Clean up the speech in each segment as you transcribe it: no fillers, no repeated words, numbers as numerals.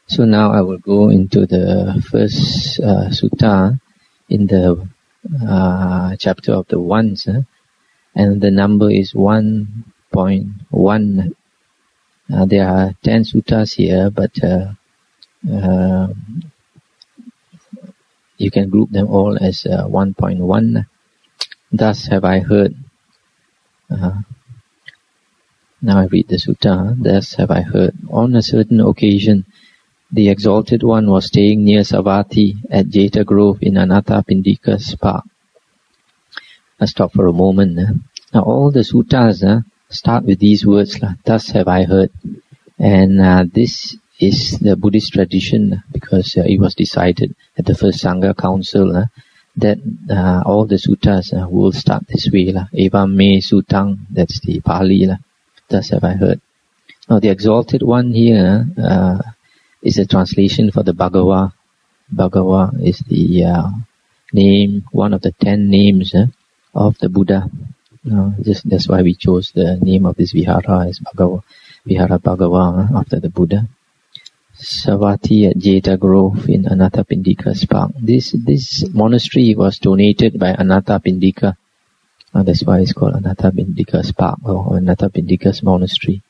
So now I will go into the first sutta in the chapter of the ones, and the number is 1.1. There are 10 suttas here, but you can group them all as 1.1. Thus have I heard. Now I read the sutta. Thus have I heard. On a certain occasion, the Exalted One was staying near Savatthi at Jeta Grove in Anathapindika's park. I'll stop for a moment. Now all the suttas start with these words, thus have I heard. And this is the Buddhist tradition, because it was decided at the first Sangha Council that all the suttas will start this way. Evam me sutang, that's the Pali. Thus have I heard. Now the Exalted One here is a translation for the Bhagava. Bhagava is the name, one of the 10 names of the Buddha. That's why we chose the name of this vihara as Bhagava, Vihara Bhagava, after the Buddha. Savatthi at Jeta Grove in Anathapindika's park. This monastery was donated by Anathapindika. That's why it's called Anathapindika's park, or Anathapindika's monastery.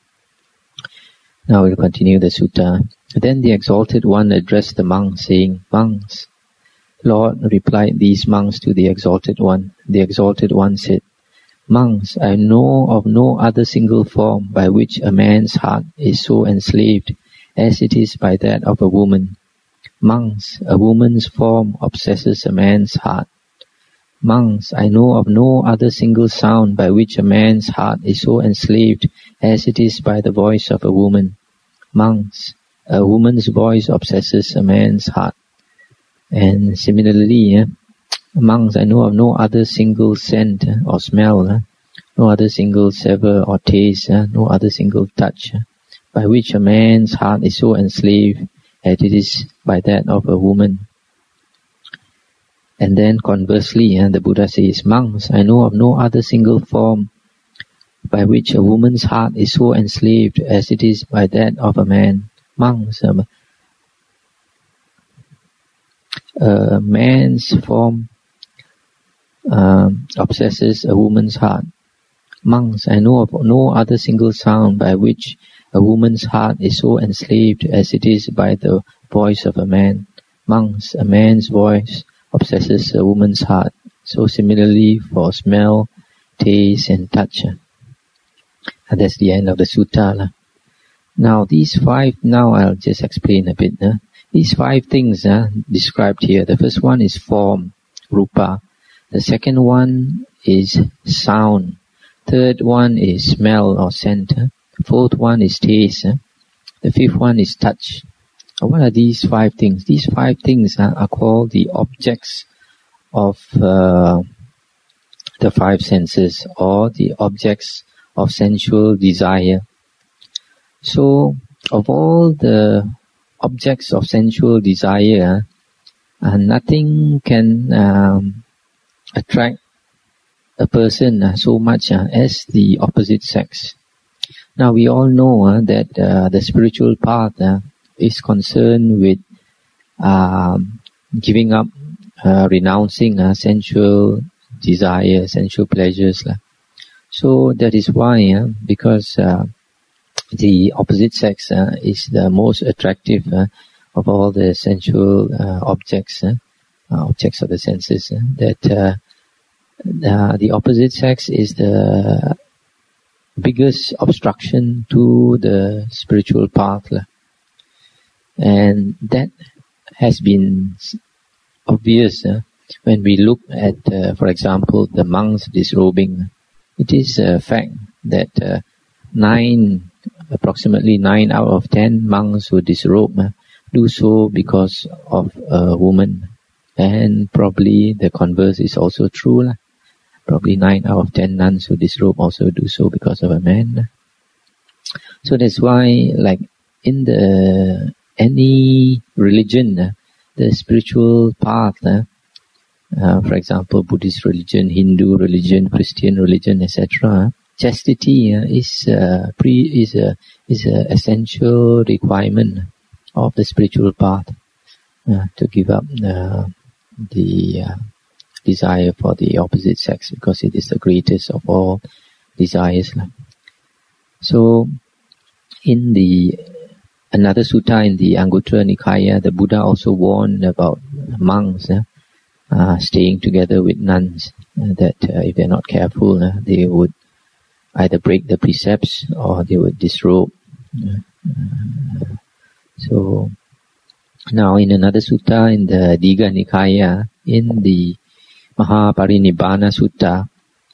Now we'll continue the sutta. Then the Exalted One addressed the monks, saying, "Monks." Lord, replied these monks to the Exalted One. The Exalted One said, "Monks, I know of no other single form by which a man's heart is so enslaved as it is by that of a woman. Monks, a woman's form obsesses a man's heart. Monks, I know of no other single sound by which a man's heart is so enslaved as it is by the voice of a woman. Monks, a woman's voice obsesses a man's heart." And similarly, monks, I know of no other single scent or smell, no other single savor or taste, no other single touch, by which a man's heart is so enslaved as it is by that of a woman. And then conversely, the Buddha says, "Monks, I know of no other single form by which a woman's heart is so enslaved as it is by that of a man. Monks, a man's form obsesses a woman's heart. Monks, I know of no other single sound by which a woman's heart is so enslaved as it is by the voice of a man. Monks, a man's voice obsesses a woman's heart. So similarly for smell, taste and touch." And that's the end of the sutta. Now these 5, now I'll just explain a bit. These 5 things described here. The first one is form, Rupa. The second one is sound. Third one is smell or scent. Fourth one is taste. The fifth one is touch. What are these 5 things? These 5 things are called the objects of the 5 senses, or the objects of sensual desire. So, of all the objects of sensual desire, nothing can attract a person so much as the opposite sex. Now we all know that the spiritual path is concerned with giving up, renouncing sensual desire, sensual pleasures. So that is why, because the opposite sex is the most attractive of all the sensual objects, objects of the senses, that the opposite sex is the biggest obstruction to the spiritual path. And that has been obvious when we look at, for example, the monks disrobing. It is a fact that approximately 9 out of 10 monks who disrobe do so because of a woman. And probably the converse is also true. Probably 9 out of 10 nuns who disrobe also do so because of a man. So that's why, like in any religion, the spiritual path, for example, Buddhist religion, Hindu religion, Christian religion, etc., chastity is a essential requirement of the spiritual path, to give up the desire for the opposite sex, because it is the greatest of all desires. So, in another sutta in the Anguttara Nikaya, the Buddha also warned about monks staying together with nuns, that if they're not careful, they would either break the precepts or they would disrobe. So, now in another sutta in the Digha Nikaya, in the Mahaparinibbana Sutta,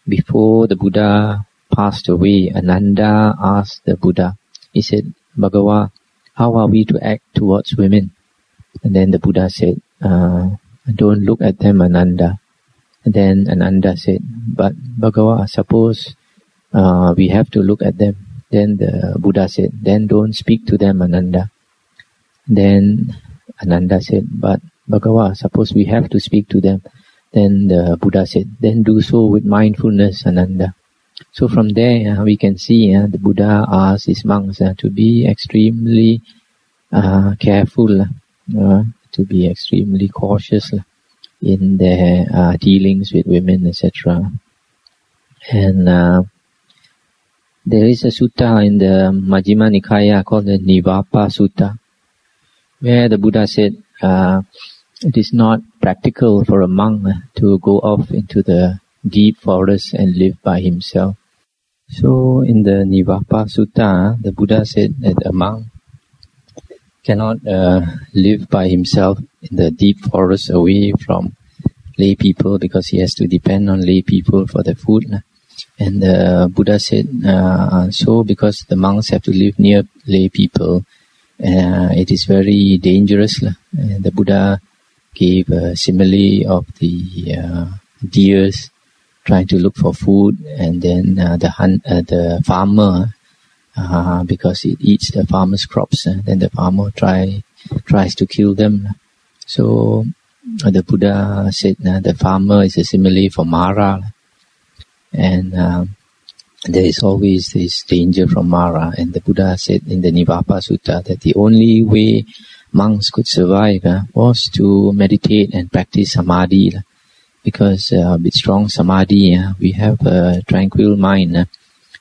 before the Buddha passed away, Ananda asked the Buddha, he said, Bhagava, how are we to act towards women? And then the Buddha said, don't look at them, Ananda. And then Ananda said, but Bhagava, suppose we have to look at them. Then the Buddha said, then don't speak to them, Ananda. Then Ananda said, but Bhagava, suppose we have to speak to them. Then the Buddha said, then do so with mindfulness, Ananda. So from there we can see the Buddha asked his monks to be extremely careful, to be extremely cautious in their dealings with women, etc. And there is a sutta in the Majjhima Nikaya called the Nivapa Sutta, where the Buddha said it is not practical for a monk to go off into the deep forest and live by himself. So in the Nivapa Sutta, the Buddha said that a monk cannot live by himself in the deep forest away from lay people, because he has to depend on lay people for the food. And the Buddha said, so because the monks have to live near lay people, it is very dangerous. And the Buddha gave a simile of the deers trying to look for food, and then the farmer, because it eats the farmer's crops, then the farmer tries to kill them. So the Buddha said the farmer is a simile for Mara, and there is always this danger from Mara. And the Buddha said in the Nivapa Sutta that the only way monks could survive was to meditate and practice samadhi, because with strong samadhi we have a tranquil mind.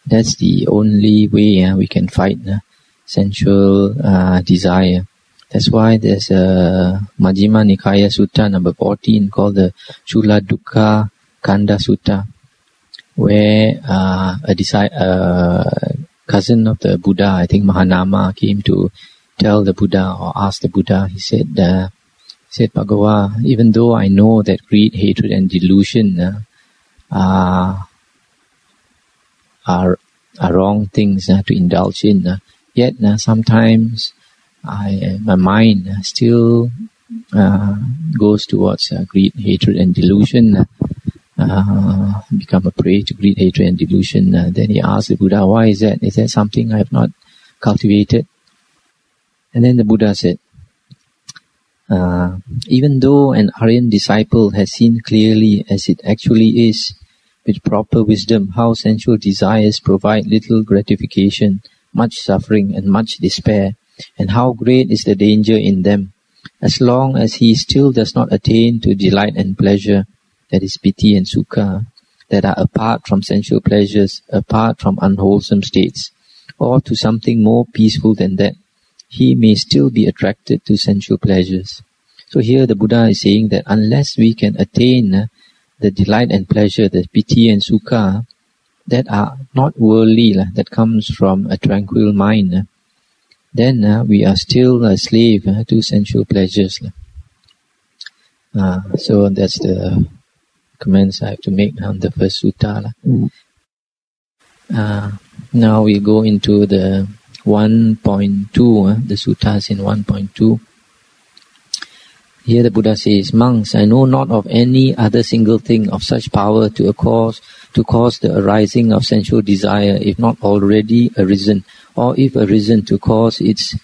That's the only way we can fight sensual desire. That's why there's a Majjhima Nikaya Sutta number 14 called the Chula Dukkha Kanda Sutta, where a cousin of the Buddha, I think Mahanama, came to tell the Buddha or ask the Buddha. He said, Bhagava, even though I know that greed, hatred and delusion are wrong things to indulge in, yet sometimes my mind still goes towards greed, hatred and delusion, become a prey to greed, hatred and delusion. Then he asked the Buddha, why is that? Is that something I have not cultivated? And then the Buddha said, even though an Aryan disciple has seen clearly as it actually is, with proper wisdom, how sensual desires provide little gratification, much suffering and much despair, and how great is the danger in them, as long as he still does not attain to delight and pleasure, that is piti and sukha, that are apart from sensual pleasures, apart from unwholesome states, or to something more peaceful than that, he may still be attracted to sensual pleasures. So here the Buddha is saying that unless we can attain the delight and pleasure, the piti and sukha, that are not worldly, that comes from a tranquil mind, then we are still a slave to sensual pleasures. So that's the comments I have to make on the first sutta. Now we go into the 1.2, the suttas in 1.2. Here the Buddha says, monks, I know not of any other single thing of such power to cause the arising of sensual desire, if not already arisen, or if arisen, to cause its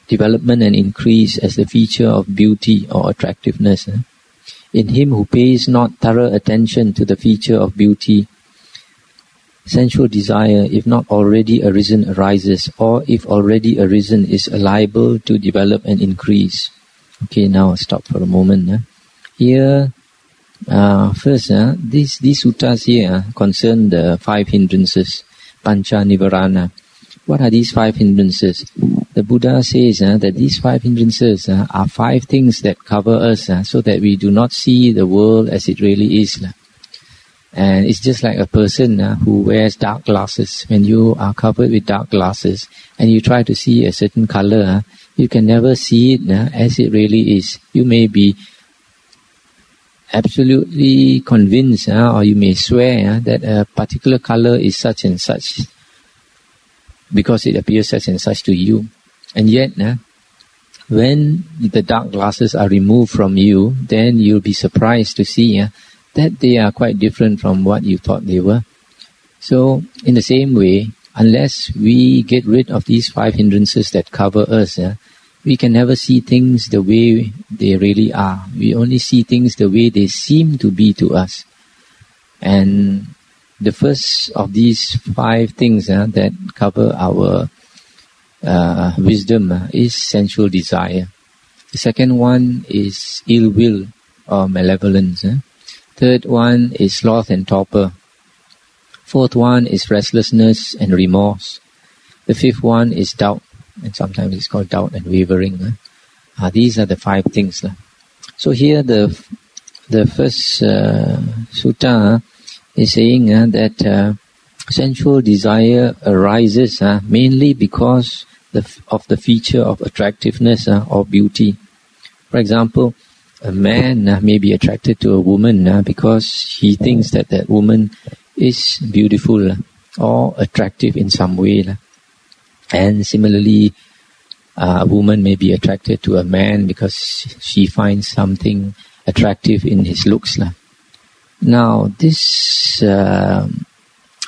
development and increase as the feature of beauty or attractiveness. In him who pays not thorough attention to the feature of beauty, sensual desire, if not already arisen, arises, or if already arisen, is liable to develop and increase. Okay, now I'll stop for a moment. Here, first, these suttas here concern the 5 hindrances, pancha nivarana. What are these 5 hindrances? The Buddha says that these 5 hindrances are 5 things that cover us so that we do not see the world as it really is. And it's just like a person who wears dark glasses. When you are covered with dark glasses and you try to see a certain color, you can never see it as it really is. You may be absolutely convinced or you may swear that a particular color is such and such because it appears such and such to you. And yet, when the dark glasses are removed from you, then you'll be surprised to see that they are quite different from what you thought they were. So, in the same way, unless we get rid of these 5 hindrances that cover us, we can never see things the way they really are. We only see things the way they seem to be to us. And the first of these 5 things that cover our wisdom is sensual desire. The second one is ill will or malevolence. Third one is sloth and torpor. Fourth one is restlessness and remorse. The fifth one is doubt, and sometimes it's called doubt and wavering. These are the 5 things. So here the first sutta is saying that sensual desire arises mainly because of the feature of attractiveness or beauty. For example, a man may be attracted to a woman because he thinks that that woman is beautiful or attractive in some way. And similarly, a woman may be attracted to a man because she finds something attractive in his looks. Now, this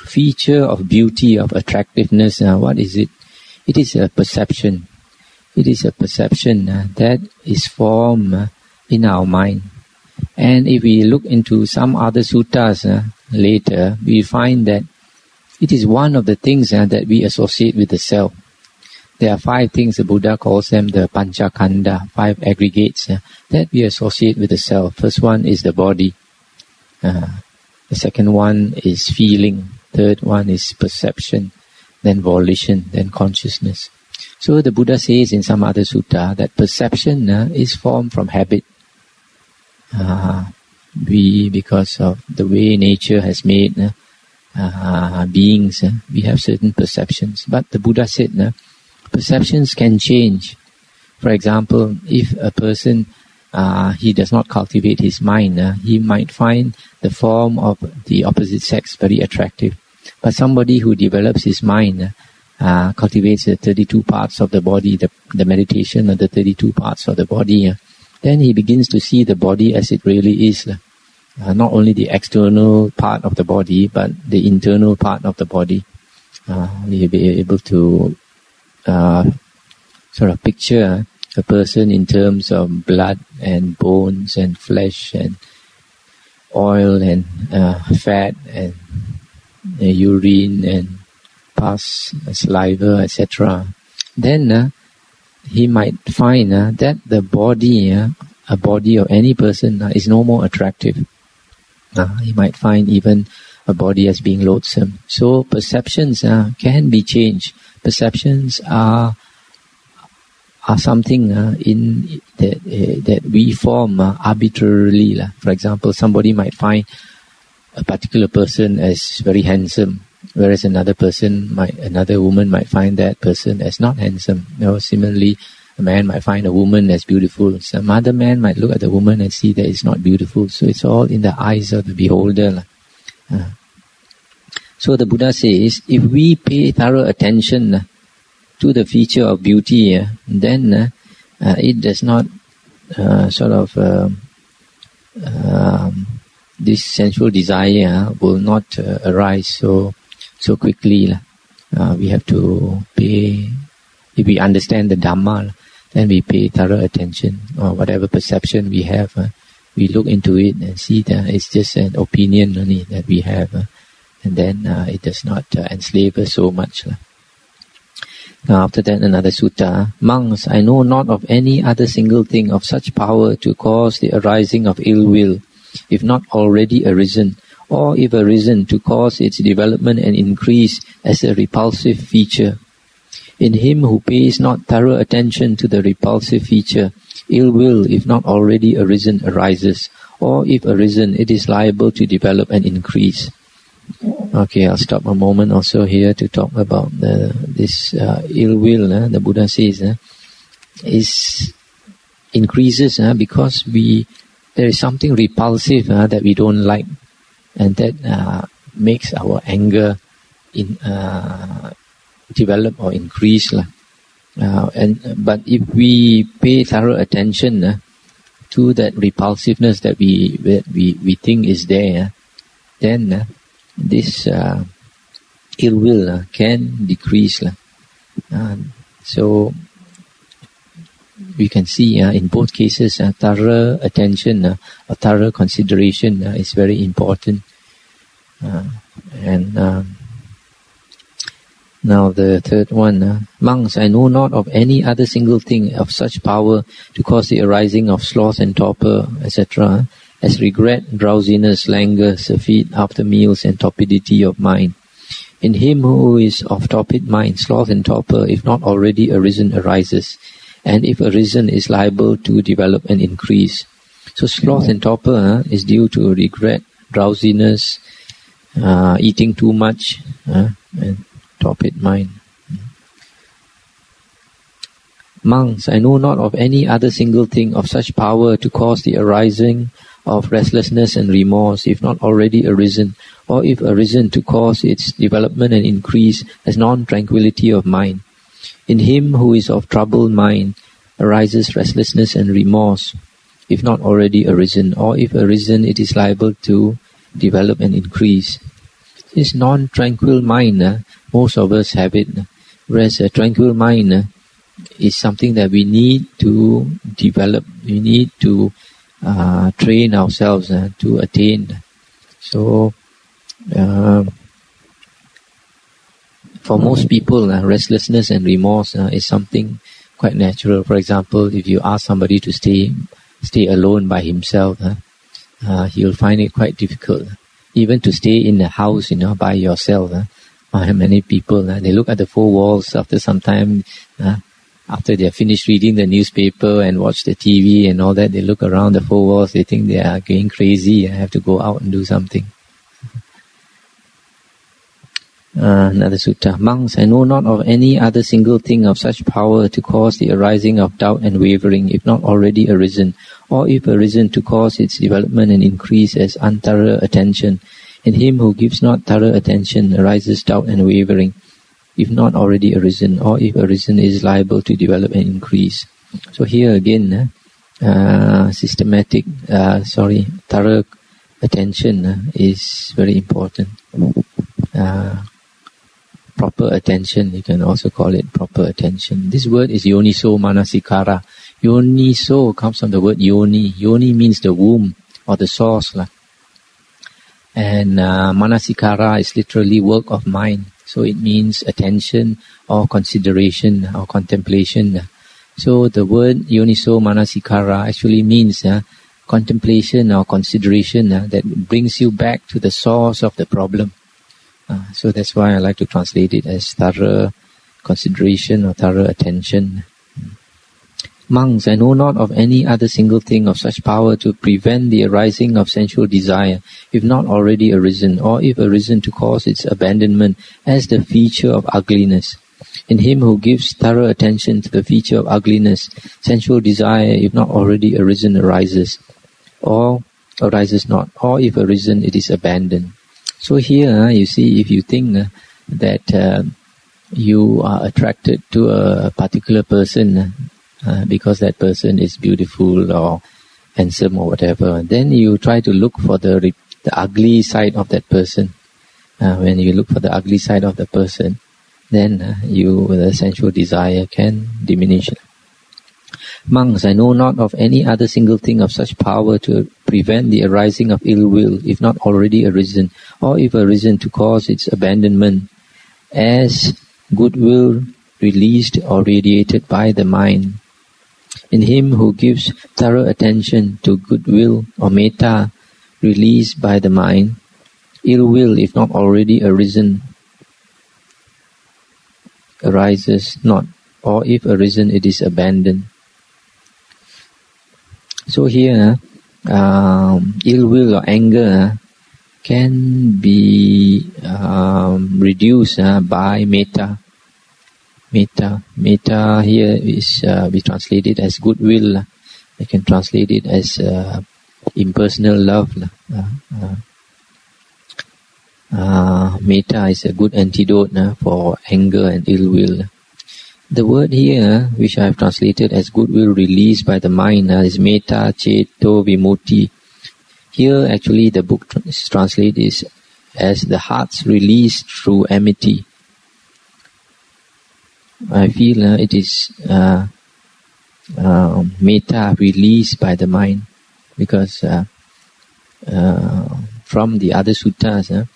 feature of beauty, of attractiveness, what is it? It is a perception. It is a perception that is formed in our mind. And if we look into some other suttas later, we find that it is one of the things that we associate with the self. There are 5 things, the Buddha calls them the panchakanda, 5 aggregates that we associate with the self. First one is the body. The second one is feeling. Third one is perception. Then volition. Then consciousness. So the Buddha says in some other sutta that perception is formed from habit. Because of the way nature has made beings, we have certain perceptions. But the Buddha said, perceptions can change. For example, if a person, he does not cultivate his mind, he might find the form of the opposite sex very attractive. But somebody who develops his mind, cultivates the 32 parts of the body, the meditation of the 32 parts of the body, then he begins to see the body as it really is. Not only the external part of the body, but the internal part of the body. He'll be able to sort of picture a person in terms of blood and bones and flesh and oil and fat and urine and pus, saliva, etc. Then he might find that the body, a body of any person, is no more attractive. He might find even a body as being loathsome. So perceptions can be changed. Perceptions are something that we form arbitrarily. For example, somebody might find a particular person as very handsome, whereas another woman might find that person as not handsome. Similarly, a man might find a woman as beautiful. Some other man might look at the woman and see that it's not beautiful. So it's all in the eyes of the beholder. So the Buddha says, if we pay thorough attention to the feature of beauty, then it does not this sensual desire will not arise so quickly. We have to pay, if we understand the Dhamma, then we pay thorough attention, or whatever perception we have, we look into it and see that it's just an opinion only that we have. and then it does not enslave us so much. Now after that, another sutta. Monks, I know not of any other single thing of such power to cause the arising of ill will, if not already arisen, or if arisen to cause its development and increase as a repulsive feature. In him who pays not thorough attention to the repulsive feature, ill will, if not already arisen, arises, or if arisen, it is liable to develop and increase. Okay, I'll stop a moment also here to talk about this ill will. The Buddha says is increases because there is something repulsive that we don't like, and that makes our anger develop or increase. But if we pay thorough attention to that repulsiveness that we think is there, then this ill will can decrease. So we can see in both cases thorough attention or thorough consideration is very important. Now the third one, monks, I know not of any other single thing of such power to cause the arising of sloth and torpor, etc., as regret, drowsiness, languor, surfeit after meals, and torpidity of mind. In him who is of torpid mind, sloth and torpor, if not already arisen, arises, and if arisen, is liable to develop and increase. So sloth and torpor is due to regret, drowsiness, eating too much, and torpid mind. Monks, I know not of any other single thing of such power to cause the arising of restlessness and remorse, if not already arisen, or if arisen to cause its development and increase as non-tranquility of mind. In him who is of troubled mind arises restlessness and remorse, if not already arisen, or if arisen, it is liable to develop and increase. This non-tranquil mind, most of us have it, whereas a tranquil mind is something that we need to develop, we need to train ourselves to attain. So, for most people, restlessness and remorse is something quite natural. For example, if you ask somebody to stay alone by himself, he'll find it quite difficult. Even to stay in the house, by yourself. Many people, they look at the four walls after some time, after they are finished reading the newspaper and watch the TV and all that, they look around the four walls, they think they are going crazy, I have to go out and do something. Another sutta. Monks, I know not of any other single thing of such power to cause the arising of doubt and wavering, if not already arisen, or if arisen to cause its development and increase as unthorough attention. In him who gives not thorough attention arises doubt and wavering, if not already arisen, or if arisen is liable to develop and increase. So here again, thorough attention is very important. Proper attention, you can also call it proper attention. This word is yoniso manasikara. Yoniso comes from the word yoni. Yoni means the womb or the source. And manasikara is literally work of mind. So it means attention or consideration or contemplation. So the word yoniso manasikara actually means contemplation or consideration that brings you back to the source of the problem. So that's why I like to translate it as thorough consideration or thorough attention. Monks, I know not of any other single thing of such power to prevent the arising of sensual desire, if not already arisen, or if arisen to cause its abandonment as the feature of ugliness. In him who gives thorough attention to the feature of ugliness, sensual desire, if not already arisen, arises, or arises not, or if arisen, it is abandoned. So here, you see, if you think that you are attracted to a particular person because that person is beautiful or handsome or whatever, then you try to look for the ugly side of that person. When you look for the ugly side of the person, then the sensual desire can diminish. Monks, I know not of any other single thing of such power to prevent the arising of ill will, if not already arisen, or if arisen to cause its abandonment, as goodwill released or radiated by the mind. In him who gives thorough attention to goodwill or metta released by the mind, ill will, if not already arisen, arises not, or if arisen, it is abandoned. So here, ill will or anger can be reduced by metta. Metta here is we translate it as goodwill. We can translate it as impersonal love. Metta is a good antidote for anger and ill will. The word here, which I have translated as goodwill released by the mind, is metta ceto vimutti. Here, actually, the book is translated as the heart's release through amity. I feel it is metta released by the mind, because from the other suttas,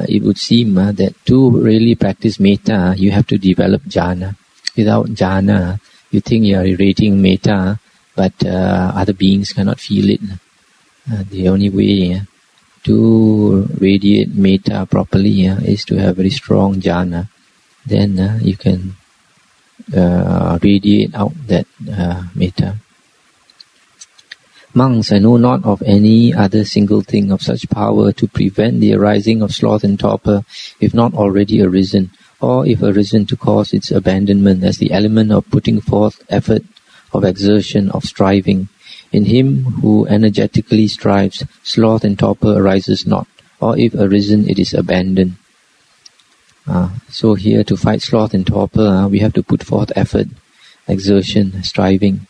it would seem that to really practice metta, you have to develop jhana. Without jhana, you think you are irradiating metta, but other beings cannot feel it. The only way to radiate metta properly is to have very strong jhana. Then you can radiate out that metta. Monks, I know not of any other single thing of such power to prevent the arising of sloth and torpor, if not already arisen, or if arisen to cause its abandonment, as the element of putting forth effort, of exertion, of striving. In him who energetically strives, sloth and torpor arises not, or if arisen, it is abandoned. So here, to fight sloth and torpor, we have to put forth effort, exertion, striving.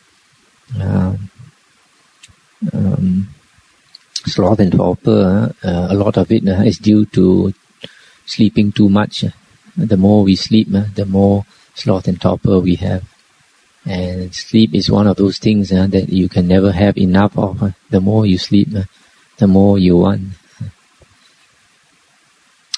Sloth and torpor, a lot of it is due to sleeping too much. The more we sleep, the more sloth and torpor we have. And sleep is one of those things that you can never have enough of. The more you sleep, the more you want.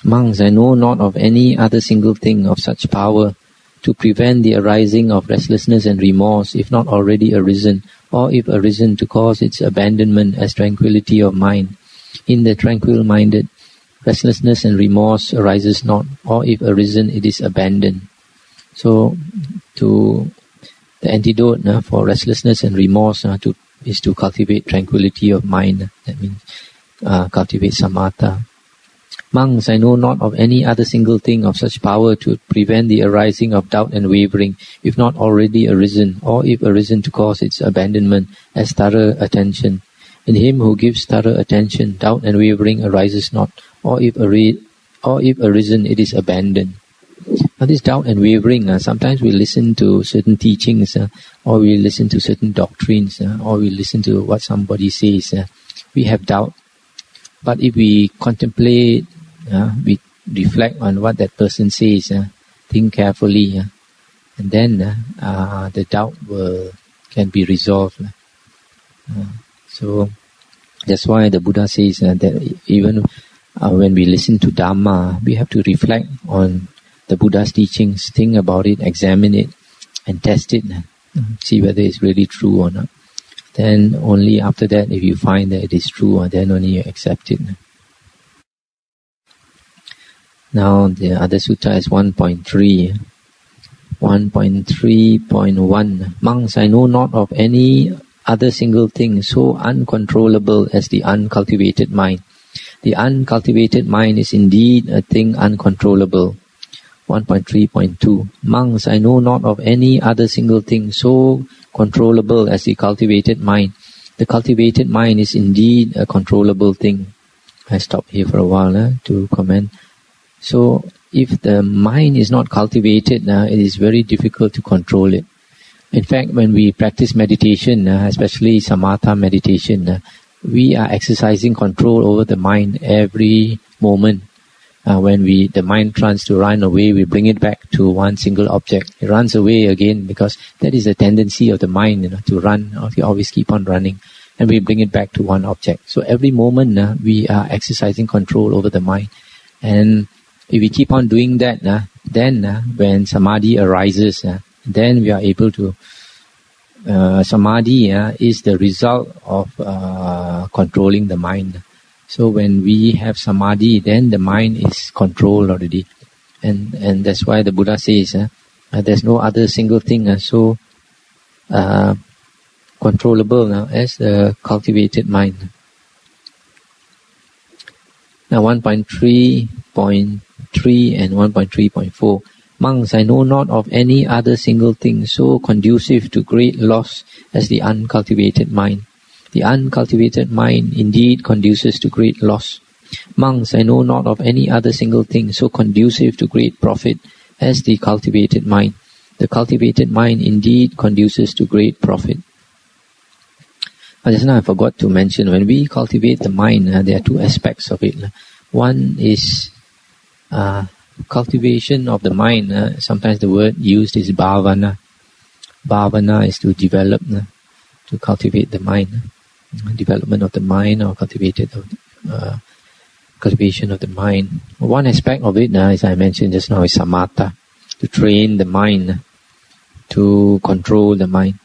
Monks, I know not of any other single thing of such power to prevent the arising of restlessness and remorse, if not already arisen, or if arisen to cause its abandonment, as tranquility of mind. In the tranquil-minded, restlessness and remorse arises not, or if arisen, it is abandoned. So, the antidote for restlessness and remorse is to cultivate tranquility of mind. That means cultivate samatha. Monks, I know not of any other single thing of such power to prevent the arising of doubt and wavering, if not already arisen, or if arisen to cause its abandonment, as thorough attention. In him who gives thorough attention, doubt and wavering arises not, or if arisen, it is abandoned. Now this doubt and wavering, sometimes we listen to certain teachings, or we listen to certain doctrines, or we listen to what somebody says. We have doubt. But if we contemplate, we reflect on what that person says, think carefully, and then the doubt can be resolved. So that's why the Buddha says that even when we listen to Dhamma, we have to reflect on the Buddha's teachings, think about it, examine it, and test it, see whether it's really true or not. Then only after that, if you find that it is true, then only you accept it. Now the other sutta is 1.3. 1.3.1. Monks, I know not of any other single thing so uncontrollable as the uncultivated mind. The uncultivated mind is indeed a thing uncontrollable. 1.3.2. Monks, I know not of any other single thing so controllable as the cultivated mind. The cultivated mind is indeed a controllable thing. I stop here for a while to comment. So, if the mind is not cultivated, it is very difficult to control it. In fact, when we practice meditation, especially samatha meditation, we are exercising control over the mind every moment. When the mind tries to run away, we bring it back to one single object. It runs away again because that is a tendency of the mind, to run, or to always keep on running. And we bring it back to one object. So every moment we are exercising control over the mind. And if we keep on doing that, then when samadhi arises, then we are able to... samadhi is the result of controlling the mind. So when we have samadhi, then the mind is controlled already. And that's why the Buddha says, there's no other single thing so controllable as the cultivated mind. Now 1.3.3 and 1.3.4. Monks, I know not of any other single thing so conducive to great loss as the uncultivated mind. The uncultivated mind indeed conduces to great loss. Monks, I know not of any other single thing so conducive to great profit as the cultivated mind. The cultivated mind indeed conduces to great profit. Just now I forgot to mention, when we cultivate the mind, there are two aspects of it. One is cultivation of the mind. Sometimes the word used is bhavana. Bhavana is to develop, to cultivate the mind. Development of the mind, or cultivation of the mind. One aspect of it, as I mentioned just now, is samatha, to train the mind, to control the mind.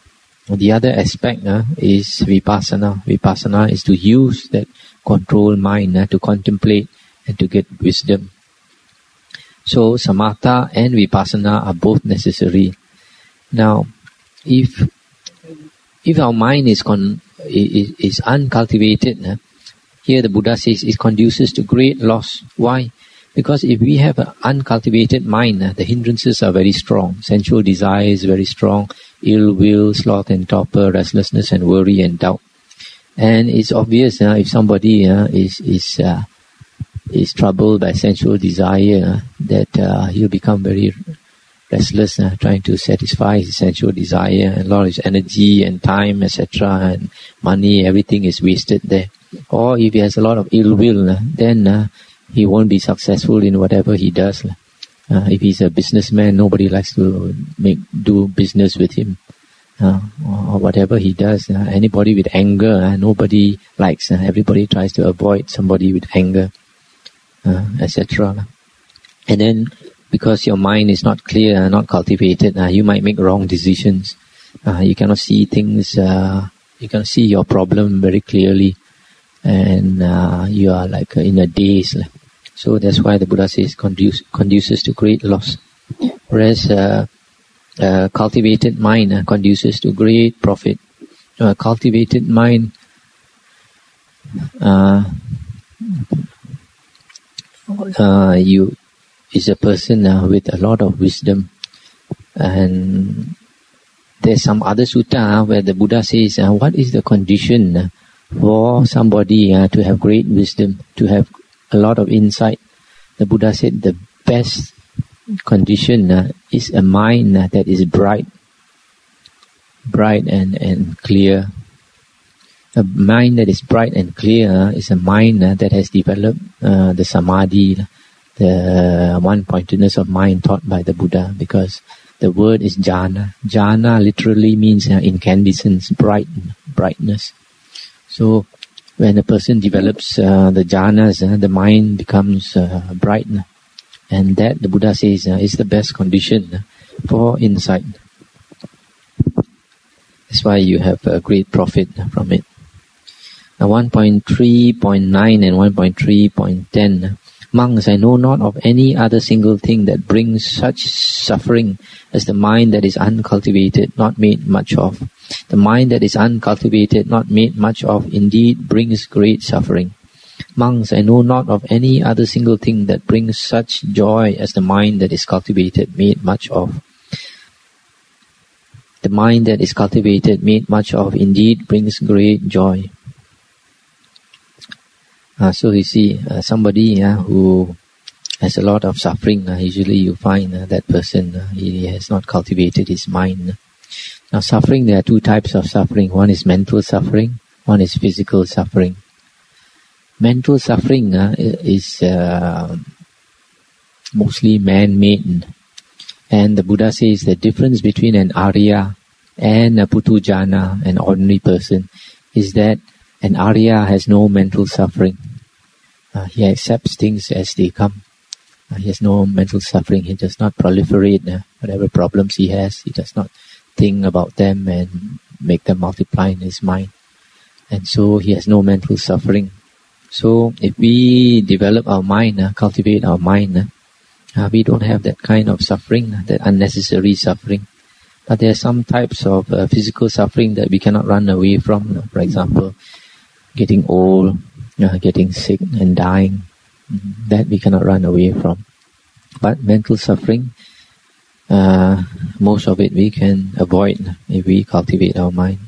The other aspect is vipassana. Vipassana is to use that controlled mind to contemplate and to get wisdom. So samatha and vipassana are both necessary. Now, if our mind is uncultivated, here the Buddha says it conduces to great loss. Why? Because if we have an uncultivated mind, the hindrances are very strong. Sensual desire is very strong. Ill will, sloth and torpor, restlessness and worry and doubt. And it's obvious if somebody is troubled by sensual desire, that he'll become very restless, trying to satisfy his sensual desire, and a lot of his energy and time, etc., and money, everything is wasted there. Or if he has a lot of ill will, then he won't be successful in whatever he does. If he's a businessman, nobody likes to do business with him. Or whatever he does. Anybody with anger, nobody likes. Everybody tries to avoid somebody with anger, etc. And then, because your mind is not clear, not cultivated, you might make wrong decisions. You cannot see things, you can see your problem very clearly, and you are like in a daze. So that's why the Buddha says conduces to great loss. Whereas cultivated mind conduces to great profit. Cultivated mind is a person with a lot of wisdom. And there's some other sutta where the Buddha says, what is the condition for somebody to have great wisdom, to have a lot of insight? The Buddha said the best condition is a mind that is bright and clear. A mind that is bright and clear is a mind that has developed the samadhi, the one-pointedness of mind taught by the Buddha, because the word is jhana. Jhana literally means incandescence, brightness. So when a person develops the jhanas, the mind becomes bright. And that, the Buddha says, is the best condition for insight. That's why you have a great profit from it. Now 1.3.9 and 1.3.10. Monks, I know not of any other single thing that brings such suffering as the mind that is uncultivated, not made much of. The mind that is uncultivated, not made much of, indeed brings great suffering. Monks, I know not of any other single thing that brings such joy as the mind that is cultivated, made much of. The mind that is cultivated, made much of, indeed brings great joy. So you see, somebody who has a lot of suffering, usually you find that person, he has not cultivated his mind. Now suffering, there are two types of suffering. One is mental suffering, one is physical suffering. Mental suffering is mostly man-made. And the Buddha says the difference between an Arya and a Putujana, an ordinary person, is that an Arya has no mental suffering. He accepts things as they come. He has no mental suffering. He does not proliferate whatever problems he has. He does not think about them and make them multiply in his mind. And so he has no mental suffering. So if we develop our mind, cultivate our mind, we don't have that kind of suffering, that unnecessary suffering. But there are some types of physical suffering that we cannot run away from. For example, getting old, getting sick and dying. That we cannot run away from. But mental suffering, most of it we can avoid if we cultivate our mind.